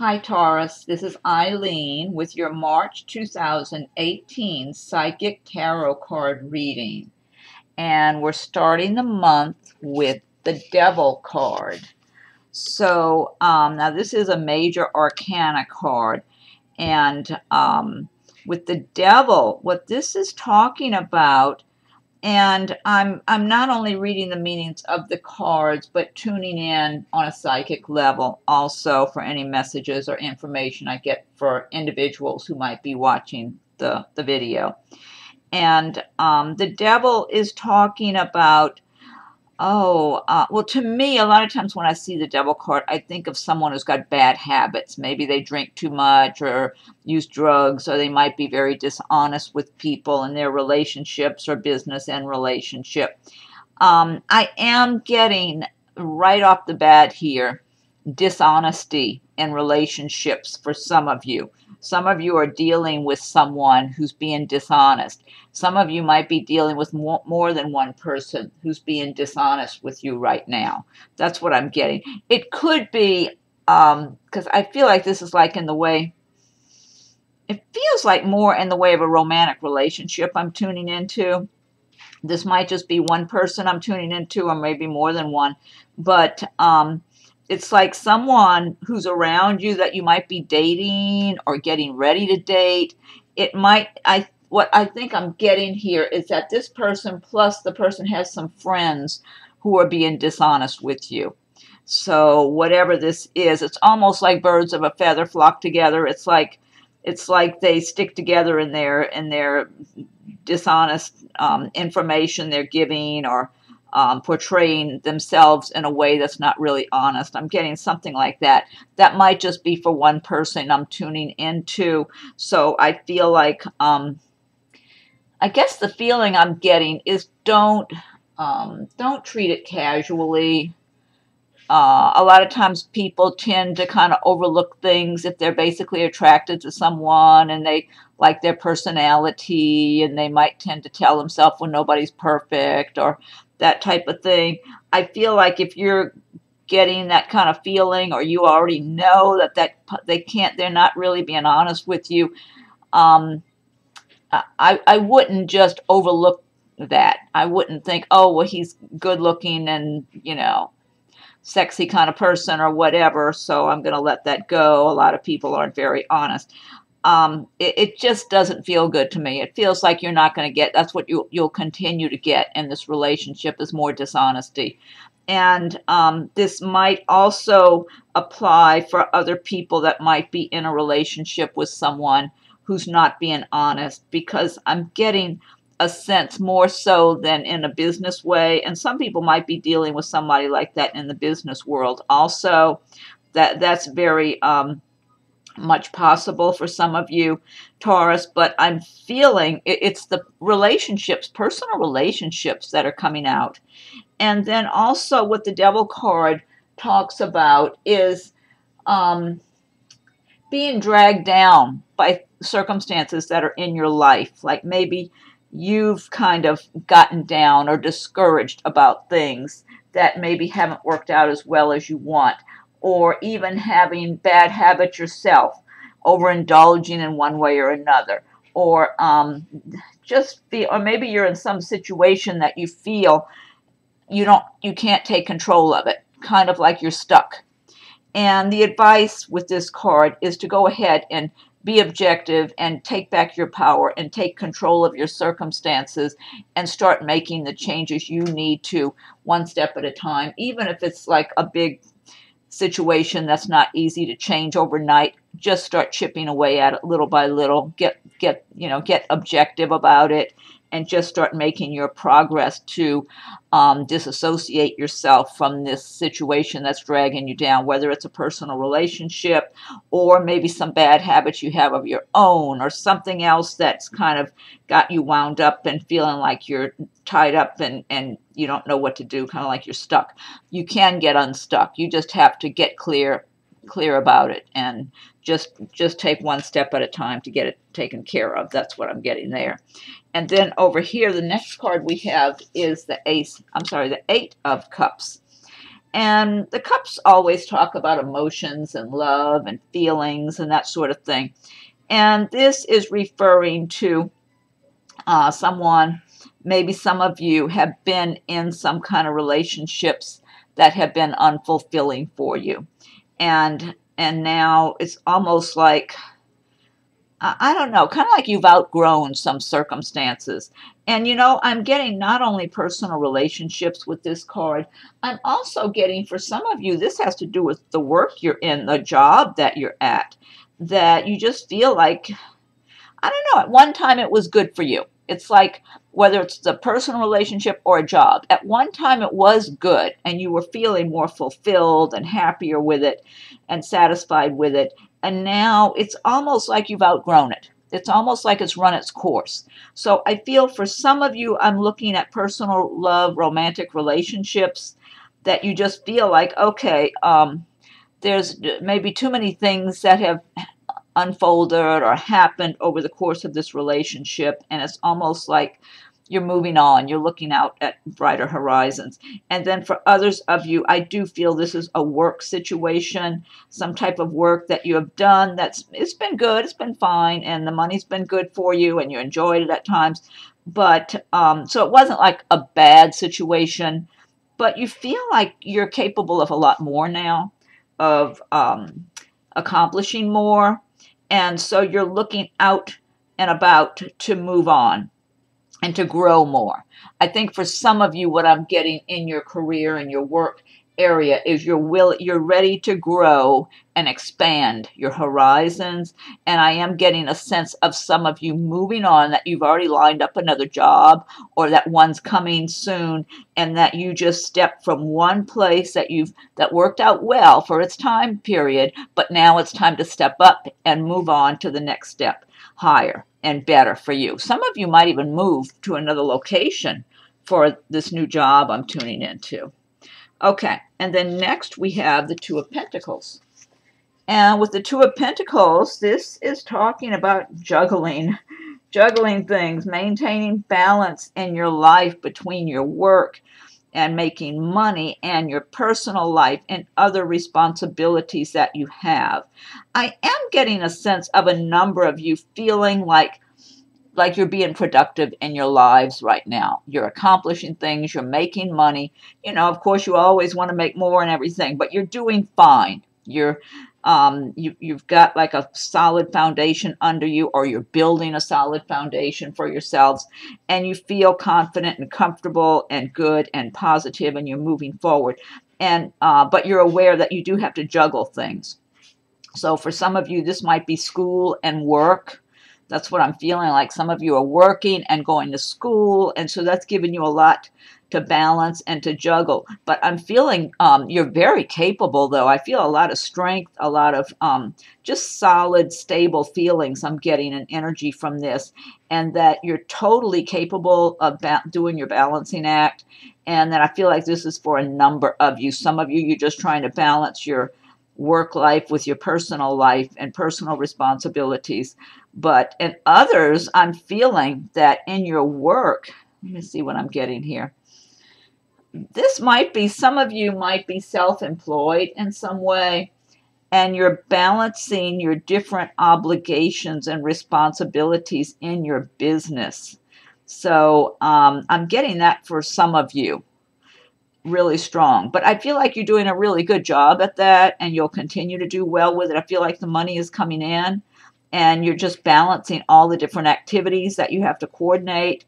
Hi Taurus, this is Eileen with your March 2018 Psychic Tarot card reading. And we're starting the month with the Devil card. So now this is a major arcana card. And with the Devil, what this is talking about, and I'm not only reading the meanings of the cards, but tuning in on a psychic level also for any messages or information I get for individuals who might be watching the video. And the Devil is talking about, well, to me, a lot of times when I see the Devil card, I think of someone who's got bad habits. Maybe they drink too much or use drugs, or they might be very dishonest with people in their relationships or business and relationship. I am getting right off the bat here dishonesty in relationships for some of you. Some of you are dealing with someone who's being dishonest. Some of you might be dealing with more than one person who's being dishonest with you right now. That's what I'm getting. It could be, because I feel like this is like in the way, it feels like more in the way of a romantic relationship I'm tuning into. This might just be one person I'm tuning into, or maybe more than one. But it's like someone who's around you that you might be dating or getting ready to date. It might, what I think I'm getting here is that this person plus the person has some friends who are being dishonest with you. So whatever this is, it's almost like birds of a feather flock together. It's like they stick together in their dishonest information they're giving, or portraying themselves in a way that's not really honest. I'm getting something like that. That might just be for one person I'm tuning into. So I feel like, I guess the feeling I'm getting is don't treat it casually. A lot of times people tend to kind of overlook things if they're basically attracted to someone and they like their personality, and they might tend to tell themselves, well, nobody's perfect, or that type of thing. I feel like if you're getting that kind of feeling, or you already know that they're not really being honest with you, I wouldn't just overlook that. I wouldn't think, oh, well, he's good looking and, sexy kind of person or whatever, so I'm going to let that go. A lot of people aren't very honest. It just doesn't feel good to me. It feels like you're not going to get, that's what you'll continue to get in this relationship, is more dishonesty. And this might also apply for other people that might be in a relationship with someone who's not being honest, because I'm getting a sense more so than in a business way. And some people might be dealing with somebody like that in the business world also. That's very much possible for some of you, Taurus, but I'm feeling it's the relationships, personal relationships, that are coming out. And then also what the Devil card talks about is being dragged down by circumstances that are in your life. Like maybe you've kind of gotten down or discouraged about things that maybe haven't worked out as well as you want, or even having bad habits yourself, overindulging in one way or another, or or maybe you're in some situation that you feel you can't take control of it, kind of like you're stuck. And the advice with this card is to go ahead and be objective and take back your power and take control of your circumstances and start making the changes you need to, one step at a time. Even if it's like a big situation that's not easy to change overnight, just start chipping away at it little by little. Get objective about it, and just start making your progress to disassociate yourself from this situation that's dragging you down, whether it's a personal relationship or maybe some bad habits you have of your own, or something else that's kind of got you wound up and feeling like you're tied up and you don't know what to do, kind of like you're stuck. You can get unstuck. You just have to get clear about it and just take one step at a time to get it taken care of. That's what I'm getting there. And then over here, the next card we have is the Eight of Cups. And the cups always talk about emotions and love and feelings and that sort of thing. And this is referring to someone, maybe some of you have been in some kind of relationships that have been unfulfilling for you. And now it's almost like, I don't know, kind of like you've outgrown some circumstances. And you know, I'm getting not only personal relationships with this card, I'm also getting, for some of you, this has to do with the work you're in, the job that you're at, that you just feel like, I don't know, at one time it was good for you. It's like, whether it's a personal relationship or a job, at one time it was good and you were feeling more fulfilled and happier with it and satisfied with it. And now it's almost like you've outgrown it. It's almost like it's run its course. So I feel for some of you, I'm looking at personal love, romantic relationships, that you just feel like, okay, there's maybe too many things that have unfolded or happened over the course of this relationship, and it's almost like you're moving on, you're looking out at brighter horizons. And then for others of you, I do feel this is a work situation, some type of work that you have done it's been good, it's been fine, and the money's been good for you and you enjoyed it at times, but so it wasn't like a bad situation, but you feel like you're capable of a lot more now, of accomplishing more. And so you're looking out and about to move on and to grow more. I think for some of you, what I'm getting in your career and your work area is you're ready to grow and expand your horizons. And I am getting a sense of some of you moving on, that you've already lined up another job, or that one's coming soon, and that you just stepped from one place that worked out well for its time period, but now it's time to step up and move on to the next step, higher and better for you. Some of you might even move to another location for this new job I'm tuning into. Okay, and then next we have the Two of Pentacles. And with the Two of Pentacles, this is talking about juggling things, maintaining balance in your life between your work and making money and your personal life and other responsibilities that you have. I am getting a sense of a number of you feeling like you're being productive in your lives right now. You're accomplishing things, you're making money. You know, of course, you always want to make more and everything, but you're doing fine. You've got like a solid foundation under you, or you're building a solid foundation for yourselves, and you feel confident and comfortable and good and positive, and you're moving forward. And but you're aware that you do have to juggle things. So for some of you, this might be school and work. That's what I'm feeling like. Some of you are working and going to school, and so that's giving you a lot to balance and to juggle. But I'm feeling you're very capable, though. I feel a lot of strength, a lot of just solid, stable feelings. I'm getting an energy from this, and that you're totally capable of doing your balancing act, and that I feel like this is for a number of you. Some of you, you're just trying to balance your work life with your personal life and personal responsibilities. But in others, I'm feeling that in your work, let me see what I'm getting here. This might be, some of you might be self-employed in some way, and you're balancing your different obligations and responsibilities in your business. So I'm getting that for some of you really strong. But I feel like you're doing a really good job at that, and you'll continue to do well with it. I feel like the money is coming in, and you're just balancing all the different activities that you have to coordinate.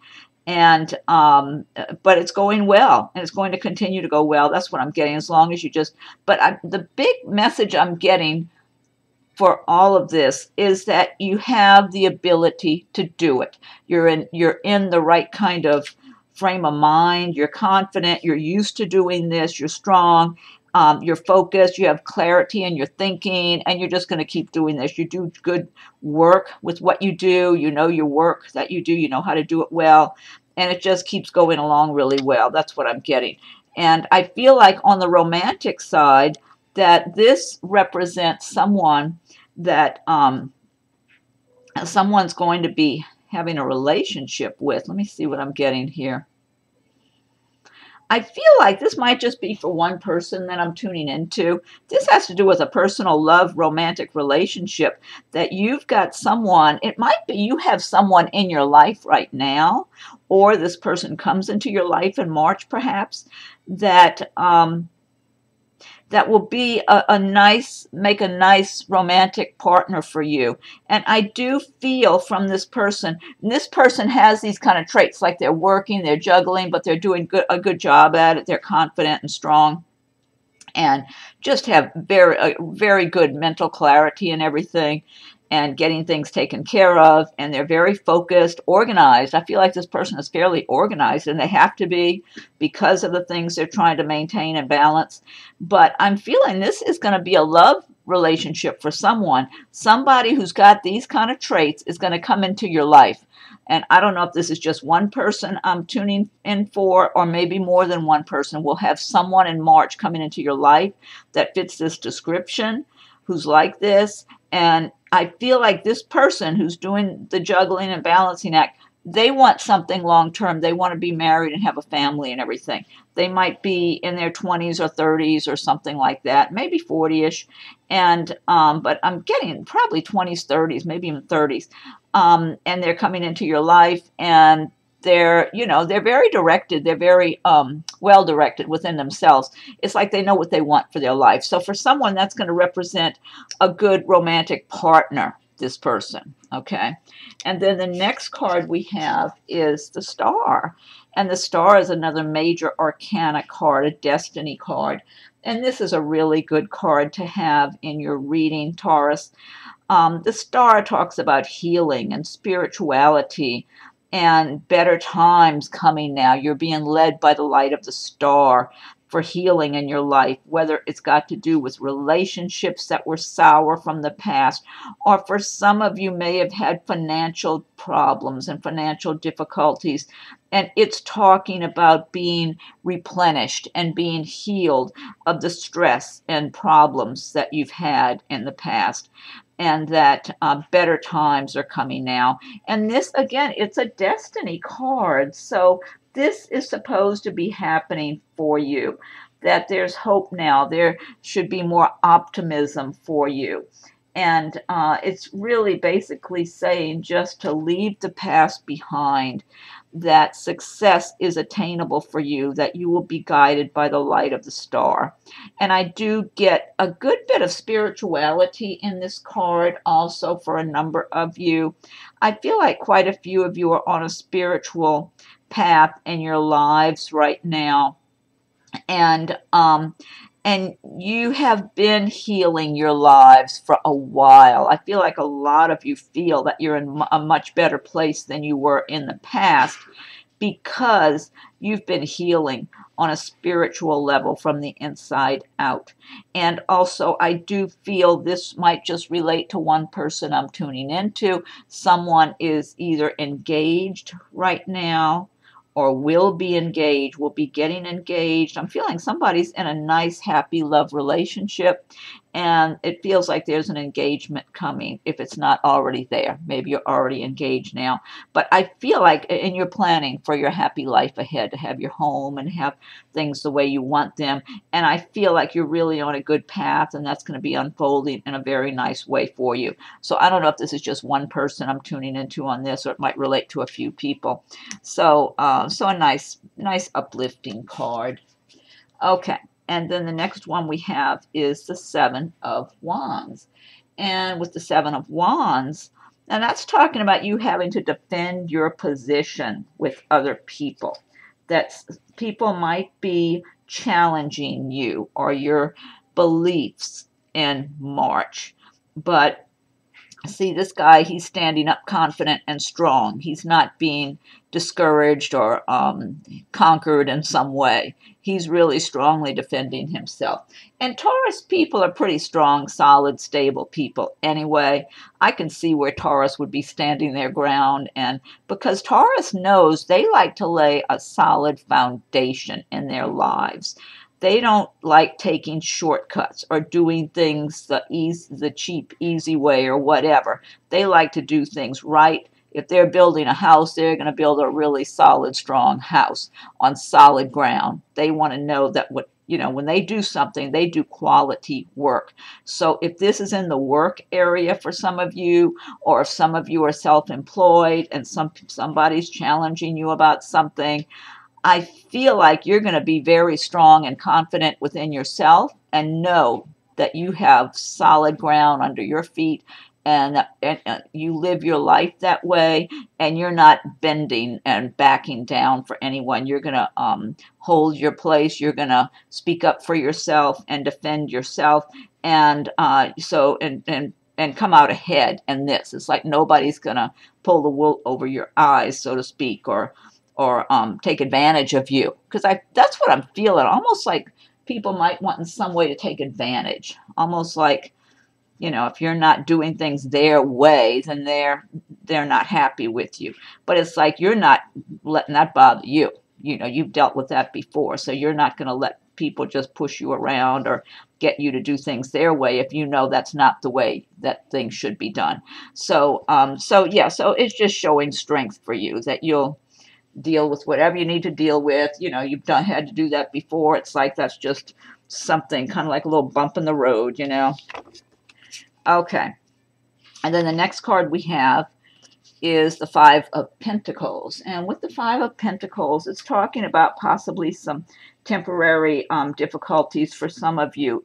And but it's going well, and it's going to continue to go well. That's what I'm getting, as long as you just, but the big message I'm getting for all of this is that you have the ability to do it. You're in the right kind of frame of mind. You're confident. You're used to doing this. You're strong. You're focused. You have clarity in your thinking, and you're just going to keep doing this. You do good work with what you do. You know your work that you do. You know how to do it well, and it just keeps going along really well. That's what I'm getting. And I feel like on the romantic side, that this represents someone that someone's going to be having a relationship with. Let me see what I'm getting here. I feel like this might just be for one person that I'm tuning into. This has to do with a personal love, romantic relationship that you've got someone. It might be you have someone in your life right now, or this person comes into your life in March, perhaps, that that will be make a nice romantic partner for you. And I do feel from this person, and this person has these kind of traits, like they're working, they're juggling, but they're doing a good job at it. They're confident and strong, and just have very good mental clarity and everything, and getting things taken care of, and they're very focused, organized. I feel like this person is fairly organized, and they have to be because of the things they're trying to maintain and balance. But I'm feeling this is going to be a love relationship for someone. Somebody who's got these kind of traits is going to come into your life. And I don't know if this is just one person I'm tuning in for, or maybe more than one person. We'll have someone in March coming into your life that fits this description, who's like this. And I feel like this person who's doing the juggling and balancing act, they want something long term. They want to be married and have a family and everything. They might be in their 20s or 30s or something like that, maybe 40-ish. And but I'm getting probably 20s, 30s, maybe even 30s. And they're coming into your life, and they're very directed. They're very well directed within themselves. It's like they know what they want for their life. So for someone, that's going to represent a good romantic partner, this person. Okay. And then the next card we have is the Star. And the Star is another major arcana card, a destiny card. And this is a really good card to have in your reading, Taurus. The Star talks about healing and spirituality and better times coming now. You're being led by the light of the Star for healing in your life, whether it's got to do with relationships that were sour from the past, or for some of you may have had financial problems and financial difficulties. And it's talking about being replenished and being healed of the stress and problems that you've had in the past, and that better times are coming now. And this, again, it's a destiny card. So this is supposed to be happening for you, that there's hope now. There should be more optimism for you. And it's really basically saying just to leave the past behind, that success is attainable for you, that you will be guided by the light of the Star. And I do get a good bit of spirituality in this card also for a number of you. I feel like quite a few of you are on a spiritual path in your lives right now. And you have been healing your lives for a while. I feel like a lot of you feel that you're in a much better place than you were in the past, because you've been healing on a spiritual level from the inside out. And also, I do feel this might just relate to one person I'm tuning into. Someone is either engaged right now, or will be engaged, will be getting engaged. I'm feeling somebody's in a nice, happy love relationship, and it feels like there's an engagement coming if it's not already there. Maybe you're already engaged now. But I feel like in your planning for your happy life ahead, to have your home and have things the way you want them. And I feel like you're really on a good path, and that's going to be unfolding in a very nice way for you. So I don't know if this is just one person I'm tuning into on this, or it might relate to a few people. So, so a nice uplifting card. Okay. And then the next one we have is the Seven of Wands. And with the Seven of Wands, and that's talking about you having to defend your position with other people. That people might be challenging you or your beliefs in March. But see, this guy, he's standing up confident and strong. He's not being discouraged or conquered in some way. He's really strongly defending himself. And Taurus people are pretty strong, solid, stable people anyway. I can see where Taurus would be standing their ground, and because Taurus knows they like to lay a solid foundation in their lives. They don't like taking shortcuts or doing things the cheap, easy way or whatever. They like to do things right if they're building a house, they're going to build a really solid, strong house on solid ground. They want to know that when they do something, they do quality work. So if this is in the work area for some of you, or if some of you are self-employed and somebody's challenging you about something, I feel like you're going to be very strong and confident within yourself and know that you have solid ground under your feet, and you live your life that way, and you're not bending and backing down for anyone. You're going to hold your place. You're going to speak up for yourself and defend yourself, and and come out ahead in this. It's like nobody's going to pull the wool over your eyes, so to speak, or take advantage of you, because that's what I'm feeling. Almost like people might want in some way to take advantage. Almost like, if you're not doing things their way, then they're not happy with you. But it's like you're not letting that bother you. You've dealt with that before, so you're not going to let people just push you around or get you to do things their way if you know that's not the way that things should be done. So it's just showing strength for you, that you'll deal with whatever you need to deal with. You've had to do that before. It's like that's just something, kind of like a little bump in the road. Okay. And then the next card we have is the Five of Pentacles. And with the Five of Pentacles, it's talking about possibly some temporary difficulties for some of you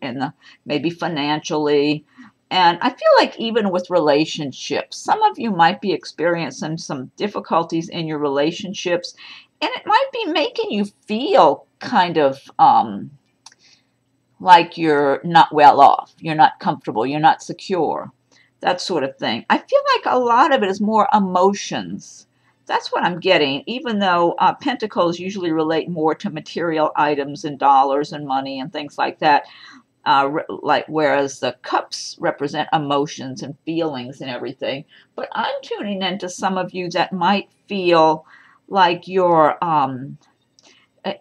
maybe financially. And I feel like even with relationships, some of you might be experiencing some difficulties in your relationships, and it might be making you feel kind of like you're not well off, you're not comfortable, you're not secure, that sort of thing. I feel like a lot of it is more emotions. That's what I'm getting, even though pentacles usually relate more to material items and dollars and money and things like that. Whereas the cups represent emotions and feelings and everything. But I'm tuning into some of you that might feel like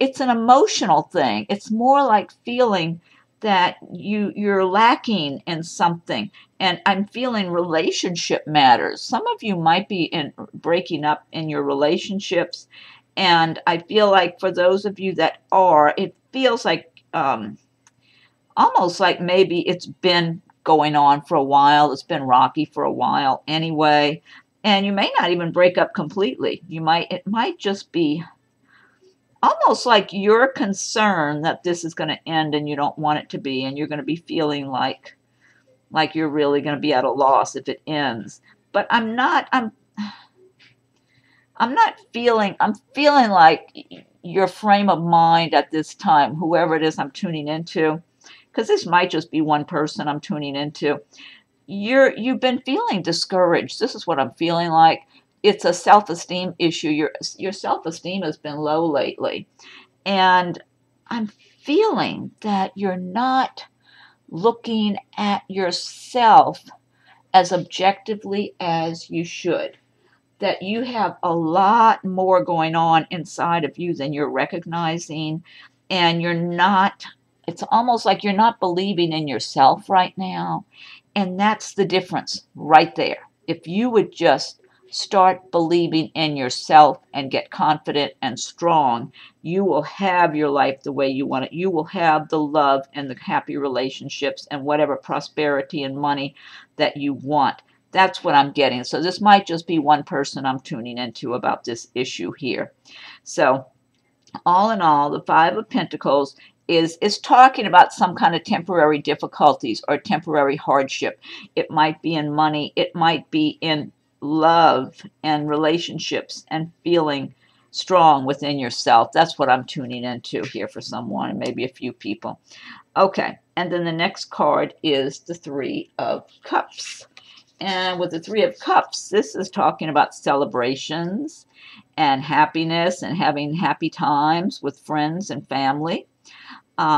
it's an emotional thing. It's more like feeling that you're lacking in something. And I'm feeling relationship matters. Some of you might be breaking up in your relationships. And I feel like for those of you that are, it feels like almost like maybe it's been going on for a while. It's been rocky for a while anyway. And you may not even break up completely. It might just be almost like you're concerned that this is going to end and you don't want it to be, and you're going to be feeling like you're really going to be at a loss if it ends. But I'm feeling like your frame of mind at this time, whoever it is I'm tuning into, because this might just be one person I'm tuning into, you've been feeling discouraged. This is what I'm feeling like. It's a self-esteem issue. Your self-esteem has been low lately. And I'm feeling that you're not looking at yourself as objectively as you should. That you have a lot more going on inside of you than you're recognizing. And it's almost like you're not believing in yourself right now. And that's the difference right there. If you would just start believing in yourself and get confident and strong, you will have your life the way you want it. You will have the love and the happy relationships and whatever prosperity and money that you want. That's what I'm getting. So this might just be one person I'm tuning into about this issue here. So all in all, the Five of Pentacles is talking about some kind of temporary difficulties or temporary hardship. It might be in money. It might be in love and relationships and feeling strong within yourself. That's what I'm tuning into here for someone, and maybe a few people. Okay, and then the next card is the Three of Cups. And with the Three of Cups, this is talking about celebrations and happiness and having happy times with friends and family.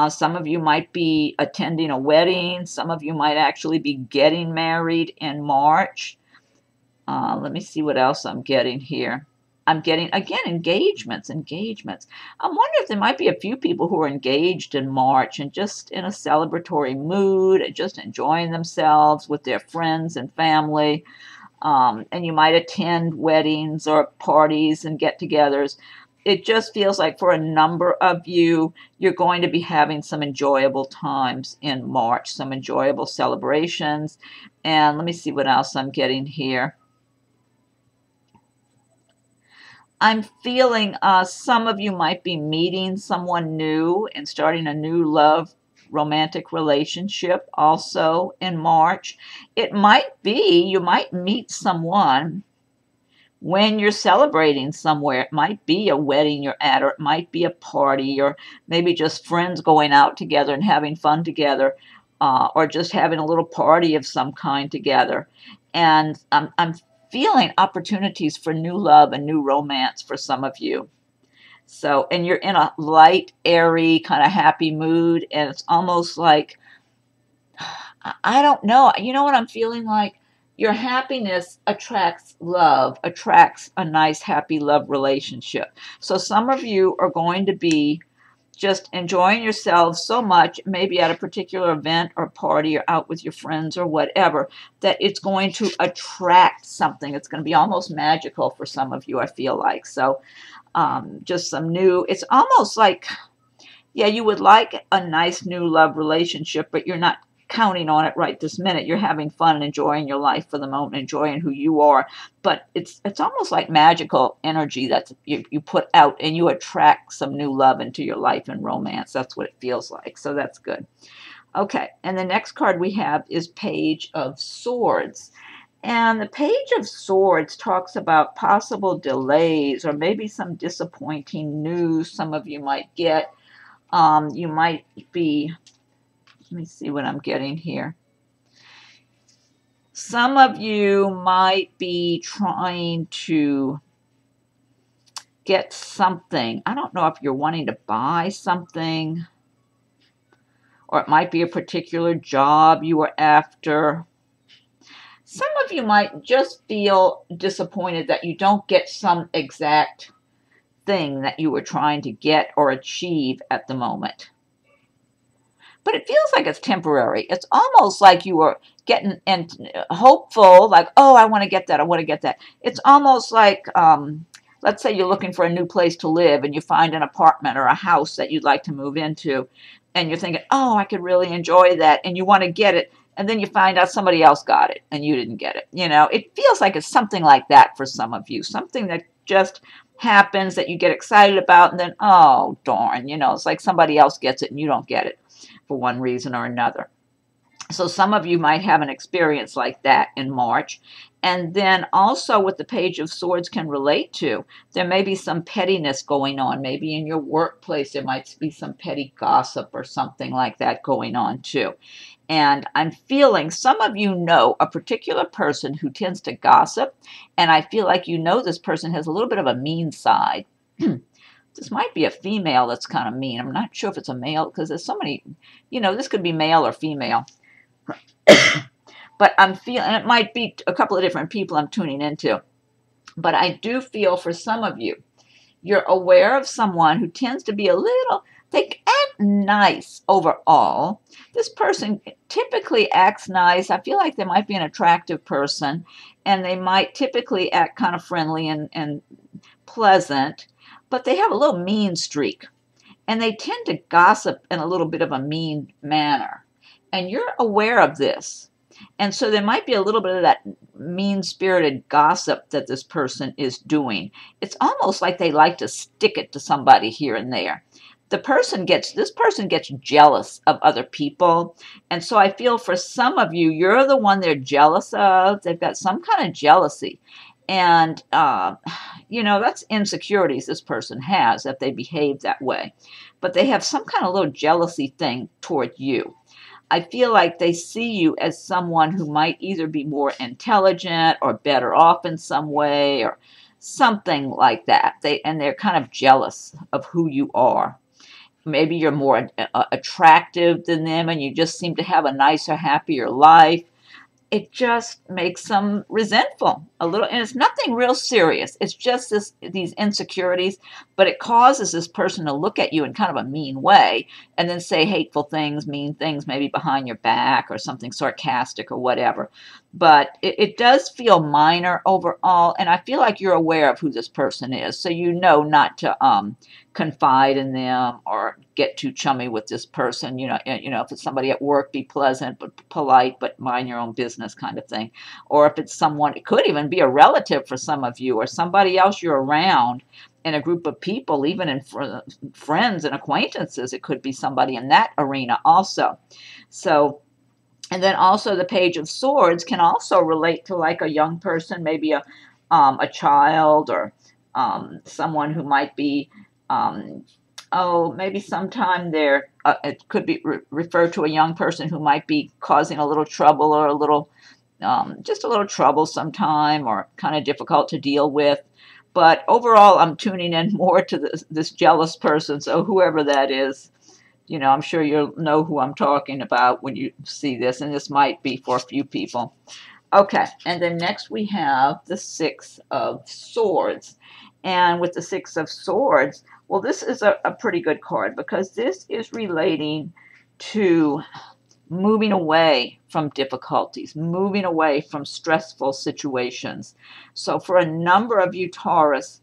Some of you might be attending a wedding. Some of you might actually be getting married in March. Let me see what else I'm getting here. I'm getting, again, engagements. I'm wondering if there might be a few people who are engaged in March and just in a celebratory mood and just enjoying themselves with their friends and family. And you might attend weddings or parties and get-togethers. It just feels like for a number of you, you're going to be having some enjoyable times in March, some enjoyable celebrations. And let me see what else I'm getting here. I'm feeling some of you might be meeting someone new and starting a new love romantic relationship also in March. It might be you might meet someone when you're celebrating somewhere. It might be a wedding you're at, or it might be a party, or maybe just friends going out together and having fun together, or just having a little party of some kind together. And I'm feeling opportunities for new love and new romance for some of you. So, and you're in a light, airy, kind of happy mood, and it's almost like, I don't know, you know what I'm feeling like? Your happiness attracts love, attracts a nice, happy love relationship. So some of you are going to be just enjoying yourselves so much, maybe at a particular event or party or out with your friends or whatever, that it's going to attract something. It's going to be almost magical for some of you, I feel like. So just some new, it's almost like, yeah, you would like a nice new love relationship, but you're not counting on it right this minute. You're having fun and enjoying your life for the moment, enjoying who you are. But it's almost like magical energy that you put out, and you attract some new love into your life and romance. That's what it feels like. So that's good. Okay, and the next card we have is Page of Swords. And the Page of Swords talks about possible delays or maybe some disappointing news some of you might get. You might be, let me see what I'm getting here. Some of you might be trying to get something. I don't know if you're wanting to buy something, or it might be a particular job you are after. Some of you might just feel disappointed that you don't get some exact thing that you were trying to get or achieve at the moment. But it feels like it's temporary. It's almost like you were getting and hopeful, like, oh, I want to get that, I want to get that. It's almost like, let's say you're looking for a new place to live and you find an apartment or a house that you'd like to move into, and you're thinking, oh, I could really enjoy that, and you want to get it, and then you find out somebody else got it and you didn't get it. You know, it feels like it's something like that for some of you, something that just happens that you get excited about, and then, oh, darn, you know, it's like somebody else gets it and you don't get it for one reason or another. So some of you might have an experience like that in March. And then also what the Page of Swords can relate to, there may be some pettiness going on. Maybe in your workplace there might be some petty gossip or something like that going on too. And I'm feeling some of you know a particular person who tends to gossip, and I feel like you know this person has a little bit of a mean side. This might be a female that's kind of mean. I'm not sure if it's a male, because there's so many, you know, this could be male or female. But I'm feeling, and it might be a couple of different people I'm tuning into. But I do feel for some of you, you're aware of someone who tends to be a little, they act nice overall. This person typically acts nice. I feel like they might be an attractive person, and they might typically act kind of friendly and pleasant, but they have a little mean streak, and they tend to gossip in a little bit of a mean manner. And you're aware of this. And so there might be a little bit of that mean-spirited gossip that this person is doing. It's almost like they like to stick it to somebody here and there. This person gets jealous of other people. And so I feel for some of you, you're the one they're jealous of. They've got some kind of jealousy. And, you know, that's insecurities this person has, that they behave that way. But they have some kind of little jealousy thing toward you. I feel like they see you as someone who might either be more intelligent or better off in some way or something like that. They're kind of jealous of who you are. Maybe you're more attractive than them and you just seem to have a nicer, happier life. It just makes them resentful a little, and it's nothing real serious. It's just these insecurities, but it causes this person to look at you in kind of a mean way, and then say hateful things, mean things, maybe behind your back or something sarcastic or whatever. But it does feel minor overall, and I feel like you're aware of who this person is, so you know not to confide in them or get too chummy with this person. If it's somebody at work, be pleasant but polite, but mind your own business kind of thing. Or if it's someone, it could even be a relative for some of you, or somebody else you're around in a group of people, even in friends and acquaintances. It could be somebody in that arena also. So, and then also the Page of Swords can also relate to like a young person, maybe a child, or someone who might be, maybe sometime there, it could be referred to a young person who might be causing a little trouble, or a little, just a little trouble sometime, or kind of difficult to deal with. But overall, I'm tuning in more to this jealous person. So whoever that is, I'm sure you'll know who I'm talking about when you see this. And this might be for a few people. Okay, and then next we have the Six of Swords. And with the Six of Swords, well, this is a pretty good card, because this is relating to moving away from difficulties, moving away from stressful situations. So for a number of you Taurus,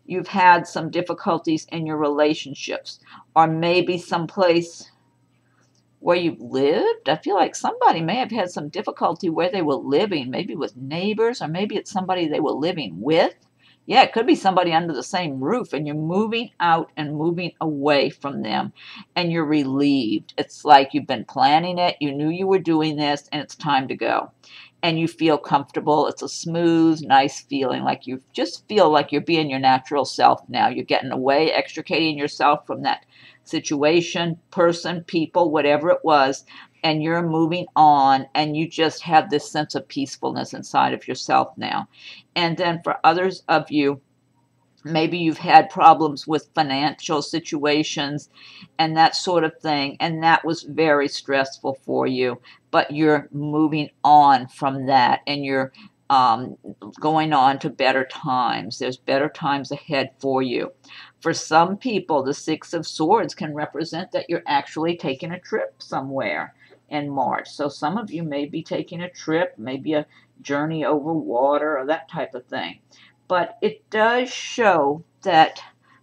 you've had some difficulties in your relationships, or maybe someplace where you've lived. I feel like somebody may have had some difficulty where they were living, maybe with neighbors, or maybe it's somebody they were living with. Yeah, it could be somebody under the same roof, and you're moving out and moving away from them, and you're relieved. It's like you've been planning it, you knew you were doing this, and it's time to go. And you feel comfortable. It's a smooth, nice feeling, like you just feel like you're being your natural self now. You're getting away, extricating yourself from that situation, person, people, whatever it was, and you're moving on, and you just have this sense of peacefulness inside of yourself now. And then for others of you, maybe you've had problems with financial situations and that sort of thing, and that was very stressful for you, but you're moving on from that, and you're going on to better times. There's better times ahead for you. For some people, the Six of Swords can represent that you're actually taking a trip somewhere in March. So some of you may be taking a trip, maybe a journey over water, or that type of thing. But it does show that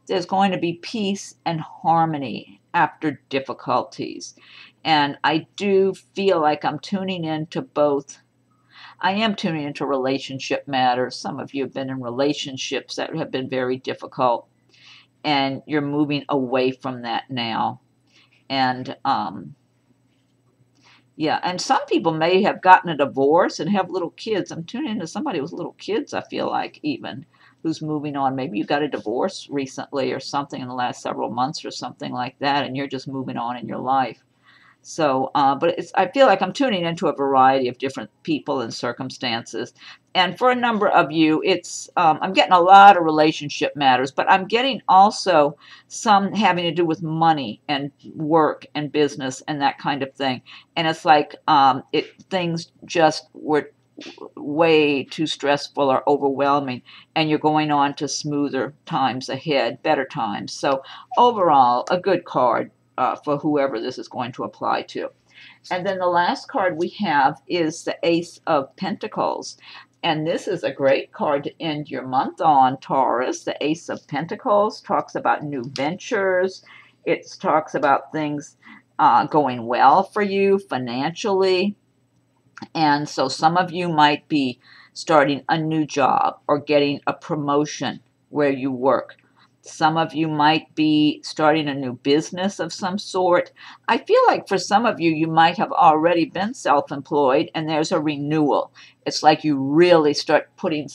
there's going to be peace and harmony after difficulties. And I do feel like I'm tuning into both. I am tuning into relationship matters. Some of you have been in relationships that have been very difficult, and you're moving away from that now. And yeah, and some people may have gotten a divorce and have little kids. I'm tuning into somebody with little kids, I feel like, even, who's moving on. Maybe you got a divorce recently or something in the last several months or something like that, and you're just moving on in your life. So, but I feel like I'm tuning into a variety of different people and circumstances. And for a number of you, I'm getting a lot of relationship matters, but I'm getting also some having to do with money and work and business and that kind of thing. And it's like things just were way too stressful or overwhelming, and you're going on to smoother times ahead, better times. So overall, a good card for whoever this is going to apply to. And then the last card we have is the Ace of Pentacles. And this is a great card to end your month on, Taurus. The Ace of Pentacles talks about new ventures. It talks about things going well for you financially. And so some of you might be starting a new job or getting a promotion where you work. Some of you might be starting a new business of some sort. I feel like for some of you, you might have already been self-employed, and there's a renewal. It's like you really start putting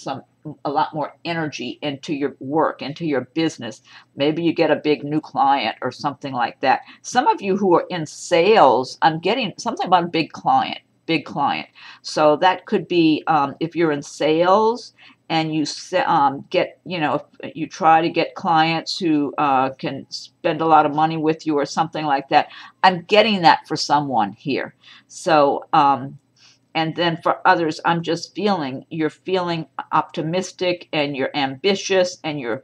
a lot more energy into your work, into your business. Maybe you get a big new client or something like that. Some of you who are in sales, I'm getting something about a big client. So that could be if you're in sales and you get, if you try to get clients who can spend a lot of money with you or something like that. I'm getting that for someone here. So, and then for others, I'm just you're feeling optimistic, and you're ambitious, and you're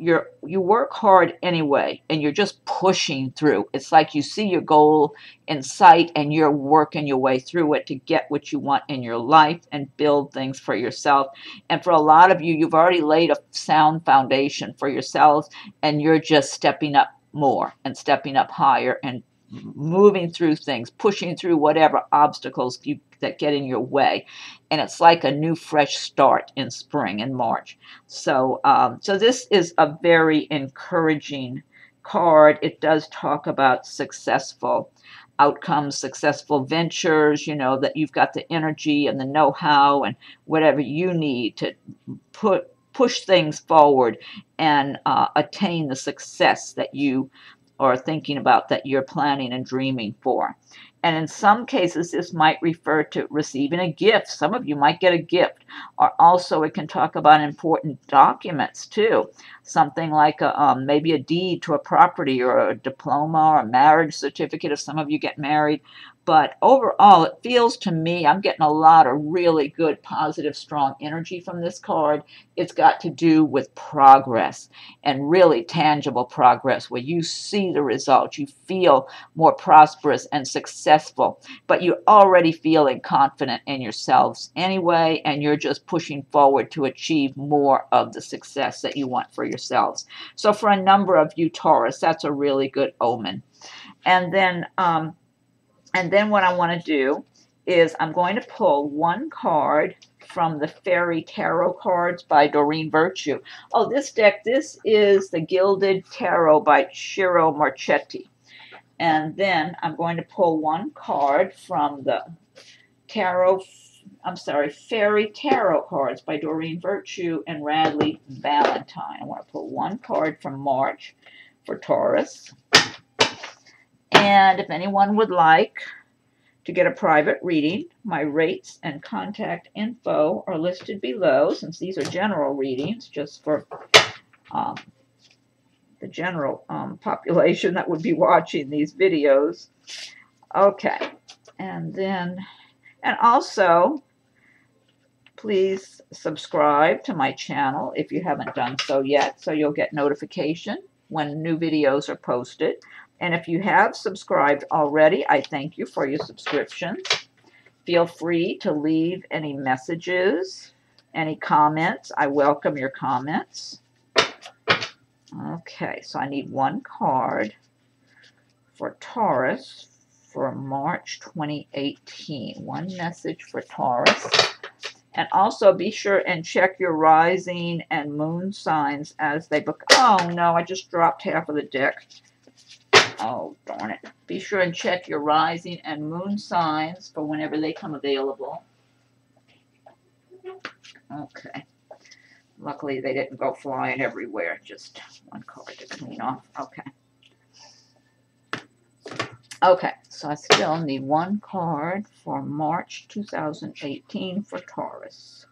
you work hard anyway, and you're just pushing through. It's like you see your goal in sight and you're working your way through it to get what you want in your life and build things for yourself. And for a lot of you, you've already laid a sound foundation for yourselves, and you're just stepping up more and stepping up higher and moving through things, pushing through whatever obstacles that get in your way. And it's like a new fresh start in spring in March. So so this is a very encouraging card. It does talk about successful outcomes, successful ventures, you know, that you've got the energy and the know-how and whatever you need to push things forward and attain the success that you are thinking about, that you're planning and dreaming for. And in some cases, this might refer to receiving a gift. Some of you might get a gift. Or also, it can talk about important documents, too. Something like maybe a deed to a property or a diploma or a marriage certificate if some of you get married. But overall, it feels to me, I'm getting a lot of really good, positive, strong energy from this card. It's got to do with progress, and really tangible progress, where you see the results. You feel more prosperous and successful, but you're already feeling confident in yourselves anyway, and you're just pushing forward to achieve more of the success that you want for yourselves. So for a number of you Taurus, that's a really good omen. And then what I want to do is I'm going to pull one card from the Fairy Tarot cards by Doreen Virtue. Oh, this deck, this is the Gilded Tarot by Ciro Marchetti. And then I'm going to pull one card from the Fairy Tarot cards by Doreen Virtue and Radleigh Valentine. I want to pull one card from March for Taurus. And if anyone would like to get a private reading, my rates and contact info are listed below, since these are general readings, just for the general population that would be watching these videos. Okay, and also, please subscribe to my channel if you haven't done so yet, so you'll get notification when new videos are posted. And if you have subscribed already, I thank you for your subscriptions. Feel free to leave any messages, any comments. I welcome your comments. Okay, so I need one card for Taurus for March 2018. One message for Taurus. And also be sure and check your rising and moon signs as they book. Oh no, I just dropped half of the deck. Oh, darn it. Be sure and check your rising and moon signs for whenever they come available. Okay. Luckily, they didn't go flying everywhere. Just one card to clean off. Okay. Okay, so I still need one card for March 2018 for Taurus.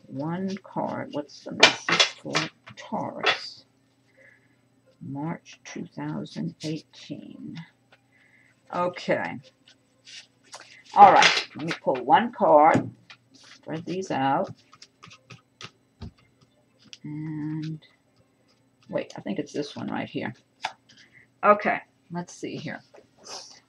One card. What's the message for Taurus? March 2018. Okay. All right. Let me pull one card. Spread these out. And wait, I think it's this one right here. Okay. Let's see here.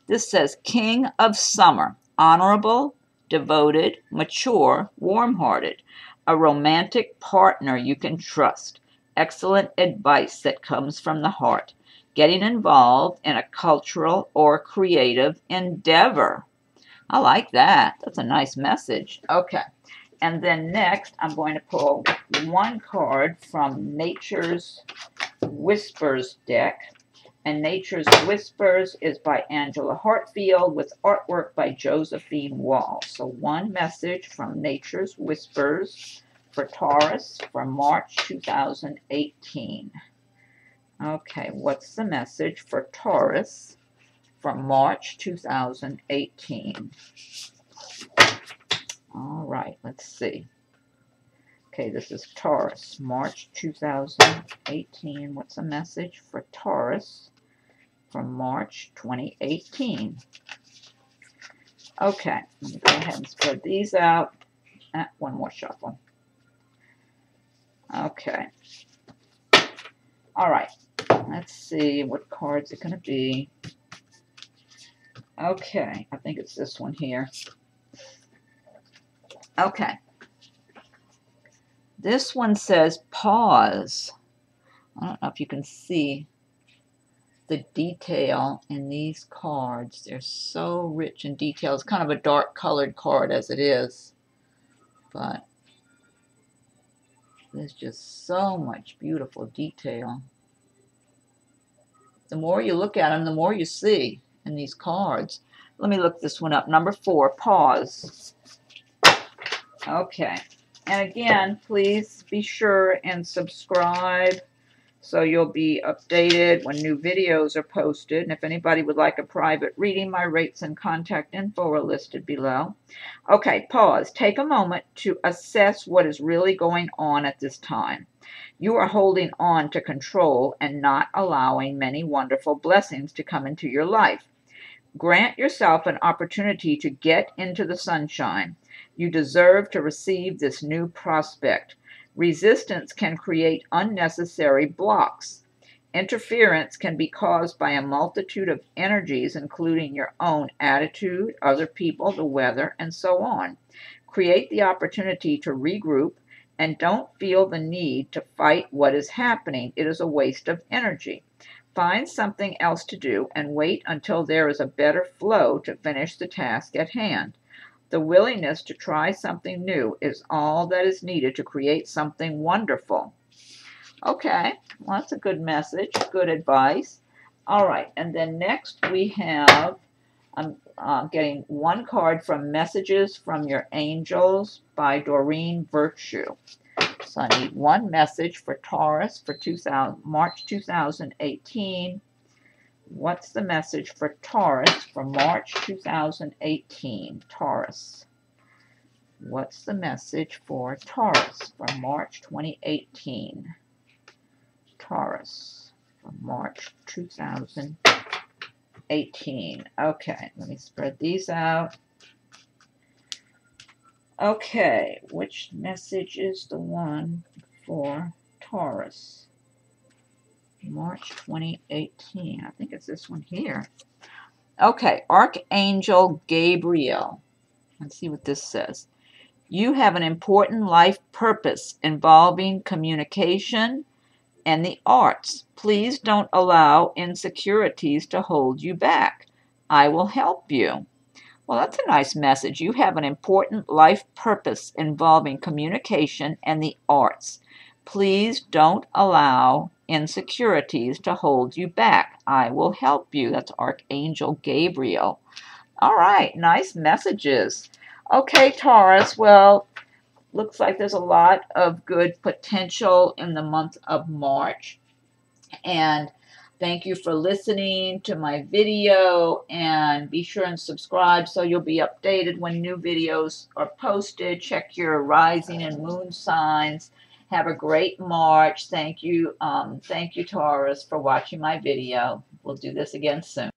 This says King of Summer. Honorable, devoted, mature, warm-hearted. A romantic partner you can trust. Excellent advice that comes from the heart. Getting involved in a cultural or creative endeavor. I like that. That's a nice message. Okay. And then next, I'm going to pull one card from Nature's Whispers deck. And Nature's Whispers is by Angela Hartfield with artwork by Josephine Wall. So one message from Nature's Whispers for Taurus for March 2018. Okay, what's the message for Taurus for March 2018? All right, let's see. Okay, this is Taurus, March 2018. What's the message for Taurus for March 2018? Okay, let me go ahead and spread these out. One more shuffle. Okay. All right. Let's see what cards it's going to be. Okay. I think it's this one here. Okay. This one says pause. I don't know if you can see the detail in these cards. They're so rich in detail. It's kind of a dark colored card as it is, but there's just so much beautiful detail. The more you look at them, the more you see in these cards. Let me look this one up. Number 4, pause. Okay. And again, please be sure and subscribe so you'll be updated when new videos are posted. And if anybody would like a private reading, my rates and contact info are listed below. Okay, pause. Take a moment to assess what is really going on at this time. You are holding on to control and not allowing many wonderful blessings to come into your life. Grant yourself an opportunity to get into the sunshine. You deserve to receive this new prospect. Resistance can create unnecessary blocks. Interference can be caused by a multitude of energies, including your own attitude, other people, the weather, and so on. Create the opportunity to regroup and don't feel the need to fight what is happening. It is a waste of energy. Find something else to do and wait until there is a better flow to finish the task at hand. The willingness to try something new is all that is needed to create something wonderful. Okay, well, that's a good message, good advice. All right, and then next we have, I'm getting one card from Messages from Your Angels by Doreen Virtue. So I need one message for Taurus for March 2018. What's the message for Taurus for March 2018? Taurus. What's the message for Taurus for March 2018? Taurus for March 2018. Okay, let me spread these out. Okay, which message is the one for Taurus? March 2018. I think it's this one here. Okay, Archangel Gabriel. Let's see what this says. You have an important life purpose involving communication and the arts. Please don't allow insecurities to hold you back. I will help you. Well, that's a nice message. You have an important life purpose involving communication and the arts. Please don't allow insecurities to hold you back. I will help you. That's Archangel Gabriel. All right, nice messages. Okay, Taurus, well, looks like there's a lot of good potential in the month of March. And thank you for listening to my video, and be sure and subscribe so you'll be updated when new videos are posted. Check your rising and moon signs. Have a great March. Thank you, Taurus, for watching my video. We'll do this again soon.